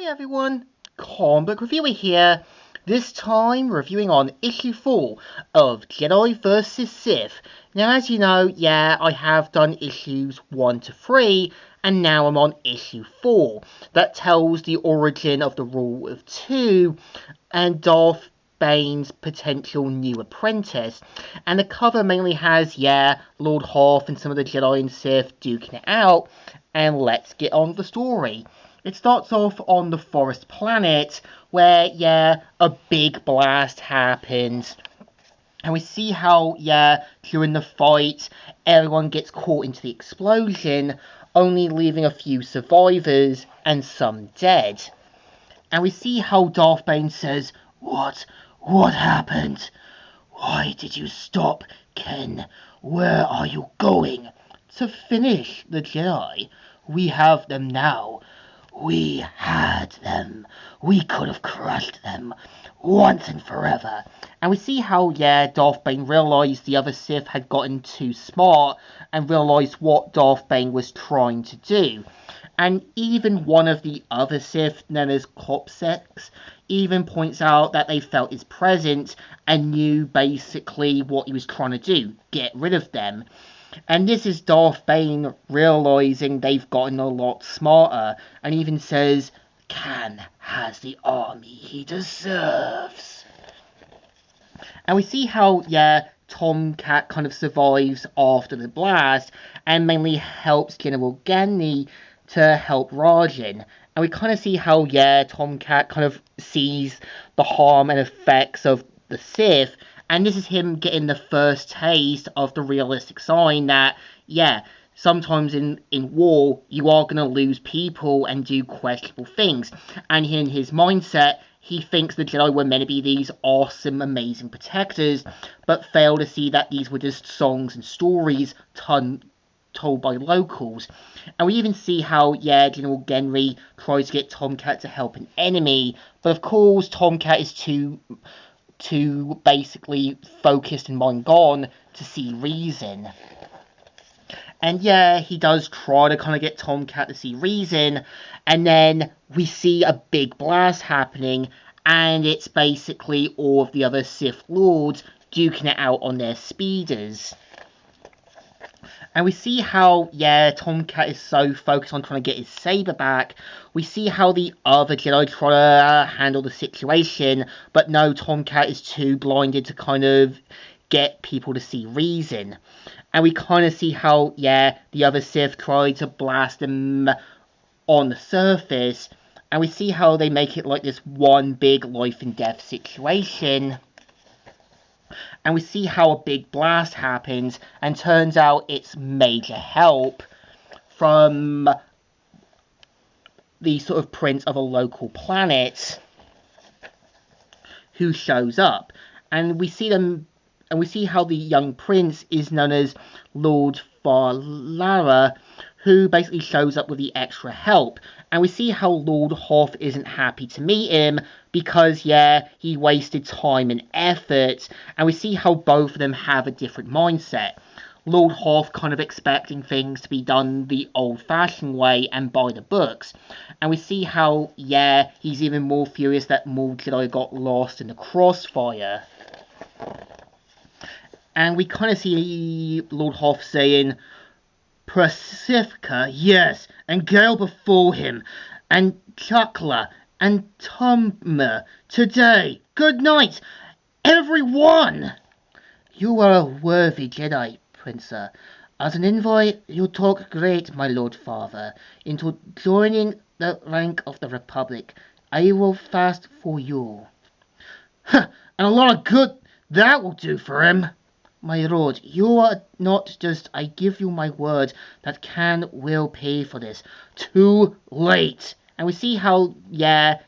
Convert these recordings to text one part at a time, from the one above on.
Everyone, comic book reviewer here. This time reviewing on issue 4 of Jedi vs. Sith. Now as you know, I have done issues 1 to 3 and now I'm on issue 4 that tells the origin of the Rule of Two and Darth Bane's potential new apprentice. And the cover mainly has, Lord Hoth and some of the Jedi and Sith duking it out. And let's get on with the story. It starts off on the forest planet where, a big blast happens. And we see how, during the fight, everyone gets caught into the explosion, only leaving a few survivors and some dead. And we see how Darth Bane says, What happened? Why did you stop, Ken? Where are you going? To finish the Jedi. We have them now. We had them. We could have crushed them once and forever. And we see how, Darth Bane realised the other Sith had gotten too smart and realised what Darth Bane was trying to do. And even one of the other Sith, known as Copsex, even points out that they felt his presence and knew basically what he was trying to do, get rid of them. And this is Darth Bane realising they've gotten a lot smarter, and even says, Khan has the army he deserves. And we see how, Tomcat kind of survives after the blast, and mainly helps General Ganni to help Rajan. And we kind of see how, Tomcat kind of sees the harm and effects of the Sith, and this is him getting the first taste of the realistic sign that, sometimes in war, you are going to lose people and do questionable things. And in his mindset, he thinks the Jedi were meant to be these awesome, amazing protectors, but failed to see that these were just songs and stories told by locals. And we even see how, General Genry tries to get Tomcat to help an enemy, but of course, Tomcat is too basically focused and mind gone to see reason. And he does try to kind of get Tomcat to see reason, and then we see a big blast happening, and it's basically all of the other Sith Lords duking it out on their speeders. And we see how, Tomcat is so focused on trying to get his saber back. We see how the other Jedi try to handle the situation, but no, Tomcat is too blinded to kind of get people to see reason. And we kind of see how, the other Sith try to blast him on the surface. And we see how they make it like this one big life and death situation. And we see how a big blast happens, and turns out it's major help from the sort of prince of a local planet who shows up. And we see how the young prince is known as Lord Farlara, who basically shows up with the extra help. And we see how Lord Hoth isn't happy to meet him because, he wasted time and effort. And we see how both of them have a different mindset. Lord Hoth kind of expecting things to be done the old-fashioned way and by the books. And we see how, he's even more furious that more Jedi got lost in the crossfire. And we kind of see Lord Hoth saying, Pacifica, yes, and Gale before him, and Chakla, and Tumma, today. Good night, everyone! You are a worthy Jedi, Princer. As an invite, you talk great, my Lord Father, into joining the rank of the Republic. I will fast for you. And a lot of good that will do for him. My lord, you are not just, I give you my word, that Khan will pay for this. Too late. And we see how,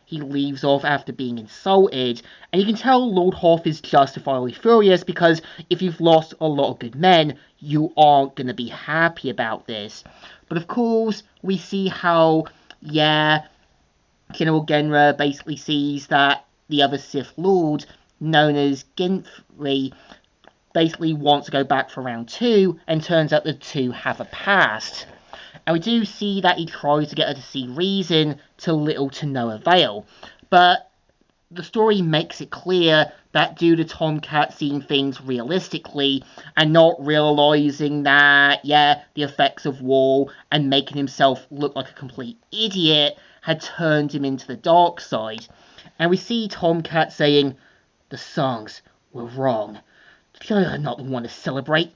he leaves off after being insulted. And you can tell Lord Hoth is justifiably furious, because if you've lost a lot of good men, you aren't going to be happy about this. But of course, we see how, General Genra basically sees that the other Sith Lord, known as Ginfrey, basically wants to go back for round 2, and turns out the two have a past. And we do see that he tries to get her to see reason, to little to no avail. But the story makes it clear that due to Tomcat seeing things realistically and not realizing that, the effects of war and making himself look like a complete idiot had turned him into the dark side. And we see Tomcat saying, "The songs were wrong. You're not the one to celebrate.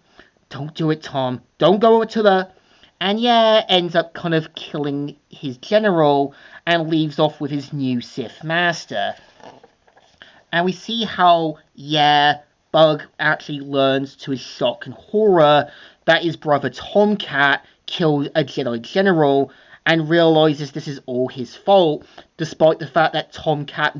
Don't do it, Tom. Don't go over to the..." And ends up kind of killing his general and leaves off with his new Sith master. And we see how, Bug actually learns to his shock and horror that his brother Tomcat killed a Jedi general and realizes this is all his fault, despite the fact that Tomcat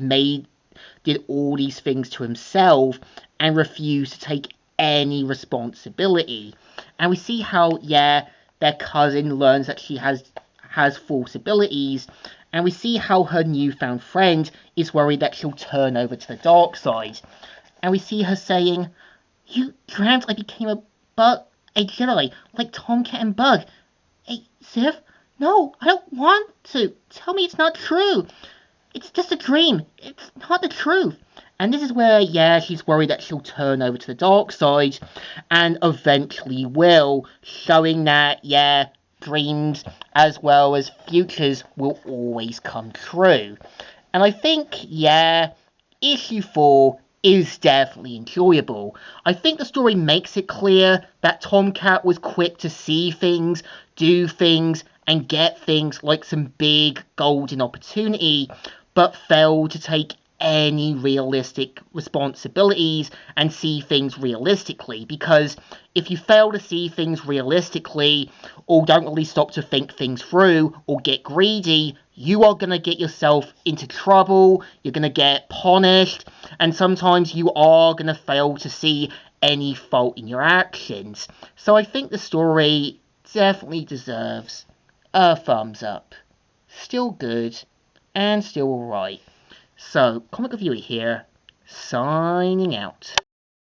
did all these things to himself and refused to take any responsibility. And we see how, their cousin learns that she has false abilities, and we see how her newfound friend is worried that she'll turn over to the dark side. And we see her saying, "You dreamt I became a Jedi, like Tomcat and Bug. Hey, Sif? No, I don't want to. Tell me it's not true. It's just a dream. It's not the truth." And this is where, she's worried that she'll turn over to the dark side, and eventually will, showing that, dreams as well as futures will always come true. And I think, issue 4 is definitely enjoyable. I think the story makes it clear that Tomcat was quick to see things, do things, and get things like some big golden opportunity, but failed to take any realistic responsibilities and see things realistically. Because if you fail to see things realistically, or don't really stop to think things through, or get greedy, you are going to get yourself into trouble, you're going to get punished, and sometimes you are going to fail to see any fault in your actions. So I think the story definitely deserves a thumbs up. Still good, and still alright. So, Comic Reviewer here, signing out.